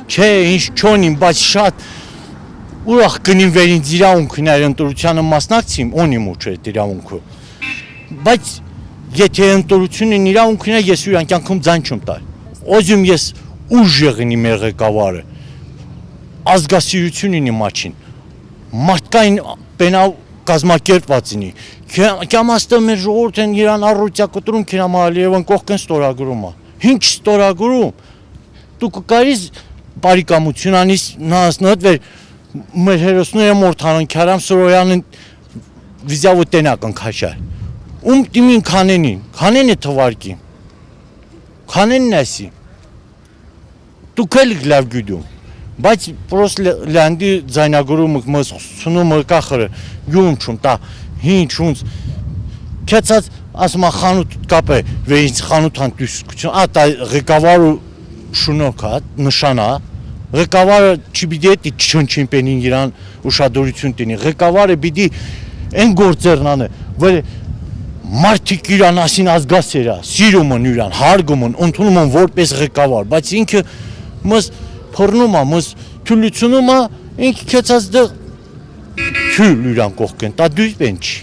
Չէ, ինչ չոնիմ, բայց շատ ուրախ կնին վերին իրավունքներ ընտրությանը մասնակցիմ, ունիմ ու չէ իրավունքը։ Բայց եթե ընտրությունն իրավունքն է, ես յուրան կյանքում ձայն չեմ տալ։ Ոզում ես ուժ եղնի մեր ղեկավարը, ազգասիրությունն իմ աչին, մարդկային պենալ կազմակերպվածինի, կամաստը մեր ժողորդ են իրան առույցյա կտրում կինամարալ և ընկողք են ստորագրում է։ Ինչ ստորագրում, դու կկարիս բարիկամություն անիս նասնըտ վեր մեր հերոսները մորթանան կյարամ սորոյանն վիզյավու տենակ ընքաշար։ Տիմին քանեն է թվարկի, քանենն էսի, դուք էլ լավ գյուդում, բայց պրոս լանդի ձայնագրում մս սունում կախրը գյուում չում տա հին չունց կեցած ասմա խանութ կապ է վեինց խանութան դուսկություն ատա ղեկավարը շունոք հա նշանա ղեկավարը չբիդի չնչին պենին իրան ուշադրություն տնի ղեկավարը բիդի են գործերնանը վեր մարդիկ իրան ասին ազգասերա սիրում են իրան հարգում են ընդունում են որպես ղեկավար բայց ինքը մս փռնում է մս թուլությունում է ինքը կեցած դեղ Hür lüran kohken, ta düz benç.